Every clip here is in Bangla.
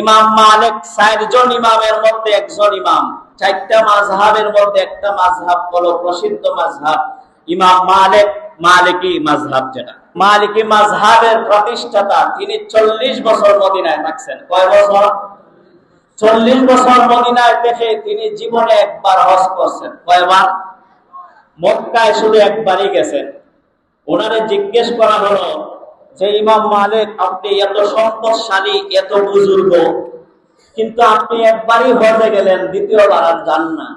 ইমাম মালিক 4 জন ইমামের মধ্যে একজন ইমাম, 4টা মাযহাবের মধ্যে একটা মাযহাব হলো প্রসিদ্ধ মাযহাব ইমাম মালিক, মালিকি মাযহাব। যেটা মালিকি মাযহাবের প্রতিষ্ঠাতা, তিনি 40 বছর মদিনায় থাকছেন। কয় বছর? 40 বছর মদিনায় থেকে তিনি জীবনে একবার হজ করছেন। কয়বার? মক্কায় শুধু একবারই গেছেন। ওনারে জিজ্ঞেস করা হলো যে ইমাম মালিক, আপনি এত সম্পদশালী, এত বুজুর্গ, কিন্তু আপনি একবারই হজে গেলেন, দ্বিতীয়বার আর যান না।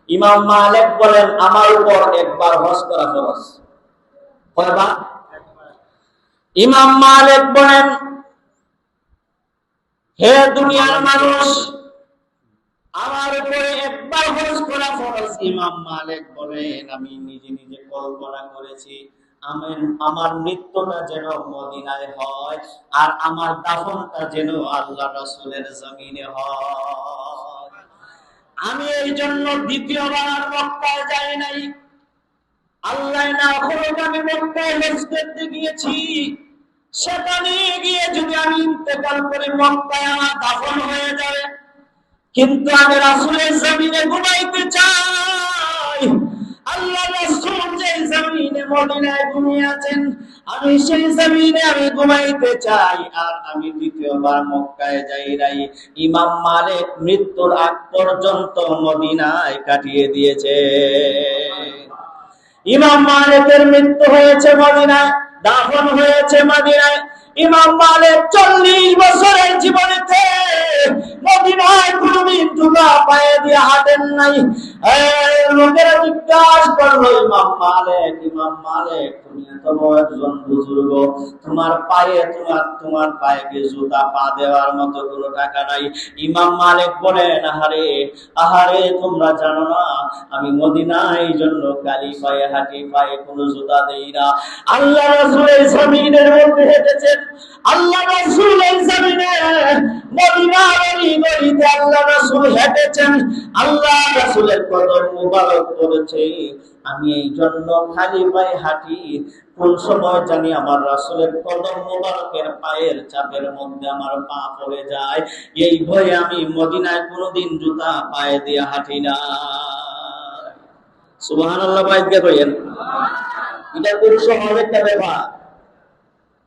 ইমাম মালিক বলেন, আমার উপর একবার হজ করা ফরজ। কয়বার? ইমাম মালিক বলেন, হে দুনিয়ার মানুষ, আমার উপরে একবার হজ করা ফরজ। ইমাম মালিক বলেন, আমি নিজে নিজে কল্পনা করেছি আমার মৃত্যুটা যেন মদিনায় হয়, আর আমার দাফনটা যেন আল্লাহ রাসূলের জমিনে হয়। আমি এই জন্য দ্বিতীয়বার আর মক্কায় যাই নাই। আল্লাহ না করুক আমি মক্কায় হজ করতে গিয়েছি, সেখানে গিয়ে যদি আমি ইন্তেকাল করে মক্কায় আমার দাফন হয়ে যাবে, কিন্তু আমি রাসূলের জমিনে ঘুমাইতে চাই। আল্লাহ রাসূল যে জমিনে মদিনায় ঘুমিয়ে আছেন, আমি সেই জমিনে আমি ঘুমাইতে চাই, আর আমি দ্বিতীয়বার মক্কায় যাই নাই। ইমাম মালিক মৃত্যুর আগ পর্যন্ত মদিনায় কাটিয়ে দিয়েছে। ইমাম মালিকের মৃত্যু হয়েছে মদিনায়, দাফন হয়েছে মদিনায়। ইমাম মালিক 40 বছরের জীবনেতে মদিনায় কোনদিন জুতা পায়ে দিয়ে হাঁটেন নাই। লোকেরা জিজ্ঞাসা করলো, ইমাম মালিক, তুমি এত বড় একজন বুজুর্গ, তোমার পায়ে কি জুতা পা দেওয়ার মতো কোনো টাকা নাই? ইমাম মালিক বলেন, আহারে তোমরা জানো না, আমি মদিনায় এই জন্য খালি পায়ে হাঁটি, পায়ে কোনো জুতা দেই না। আল্লাহ রাসূলের জমিনের মধ্যে হেঁটেছেন, আল্লাহ রাসূলের জমিনে মদিনার গলিতে আল্লাহ রাসূল হেঁটেছেন, আল্লাহ রাসূলের কদম মুবারক পড়েছে। আমি এই জন্য খালি পায়ে হাঁটি, কোন সময় জানি আমার রাসূলের কদম মুবারকের পায়ের চাপের মধ্যে আমার পা পড়ে যায়, এই ভয়ে আমি মদিনায় কোনোদিন জুতা পায়ে দিয়ে হাঁটি না। সুবহানাল্লাহ, বাইকে কইেন। এটা কোন সহজ একটা ব্যাপার।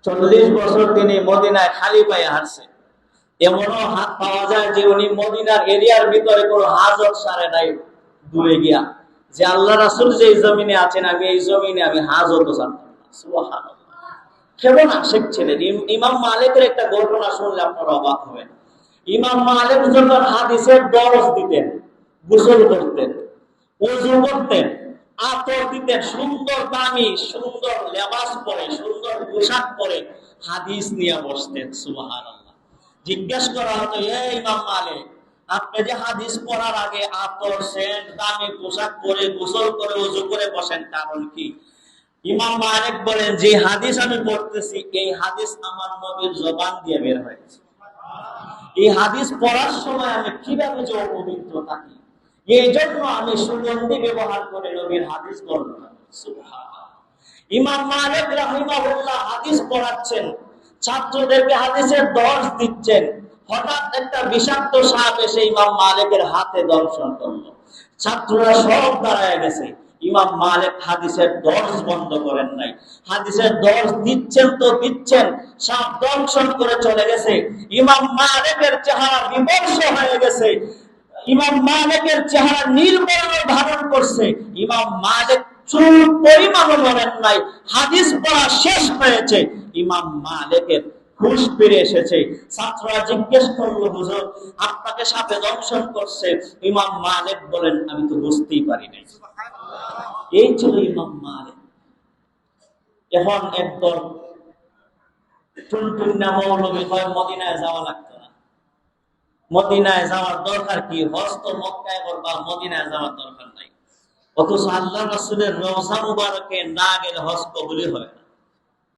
40 বছর তিনি মদিনায় খালি পায়ে হাঁটছে। এমনও হাত পাওয়া যায় যে উনি মদিনার এরিয়ার ভিতরে কোনো হাজত সারে নাই দূরে গিয়া, যে আল্লাহ রাসূল যে জমিনে আছেন, আমি এই জমিনে আমি হাজত সারতাম না। সুবহানাল্লাহ, কেমন আশেক ছিলেন। ইমাম মালিকের একটা ঘটনা শুনলে আপনারা অবাক হবেন। ইমাম মালিক যখন হাদিসের দরস দিতেন, গোসল করতেন, ওযু করতেন, আতর দিতেন, সুন্দর দামি সুন্দর লেবাস পরে, সুন্দর পোশাক পরে হাদিস নিয়ে বসতেন। সুবহানাল্লাহ। জিজ্ঞেস করা হতো, ইমাম মালিক, আপনি যে হাদিস পড়ার আগে আতর, সেন্ট, দামি পোশাক পরে, গোসল করে, ওযু করে বসেন, কারণ কি? ইমাম মালিক বলেন, যে হাদিস আমি পড়তেছি, এই হাদিস আমার নবীর জবান দিয়ে বের হয়েছে। এই হাদিস পড়ার সময় আমি কিভাবে যে অপবিত্র থাকি, এই জন্য আমি সুগন্ধি ব্যবহার করে নবীর হাদিস বর্ণনা করি। সুবহানাল্লাহ। ইমাম মালিক রাহিমাহুল্লাহ হাদিস পড়াচ্ছেন, ছাত্রদেরকে হাদিসের দর্শ দিচ্ছেন। হঠাৎ একটা বিষাক্ত সাপ এসে ইমাম মালিকের হাতে দংশন করলো। ছাত্ররা সব দাঁড়ায় গেছে। ইমাম মালিক হাদিসের দর্শ বন্ধ করেন নাই। হাদিসের দর্শ দিচ্ছেন তো দিচ্ছেন, সাপ দংশন করে চলে গেছে। ইমাম মালিকের চেহারা বিমর্ষ হয়ে গেছে। ইমাম মালিকের চেহারা নীল বর্ণ ধারণ করছে। ইমাম মালিক চুল পরিমাণও মনেন নাই। হাদিস পড়া শেষ হয়েছে, ইমাম মালিকের হুঁশ ফিরে এসেছে। ছাত্ররা জিজ্ঞেস করলো, হুজুর, আপনাকে সাপে দংশন করছে? ইমাম মালিক বলেন, আমি তো বুঝতেই পারি নাই। এই ছিল ইমাম মালিক। এখন একদল টুনটুন্না মৌলবী হয় মদিনায় যাওয়া লাগতো না। মদিনায় যাওয়ার দরকার কি? হজ তো মক্কায় করবা, মদিনায় যাওয়ার দরকার নাই। অথচ আল্লাহ রাসূলের রওজা মুবারকে না গেলে হজ কবুলই হয় না।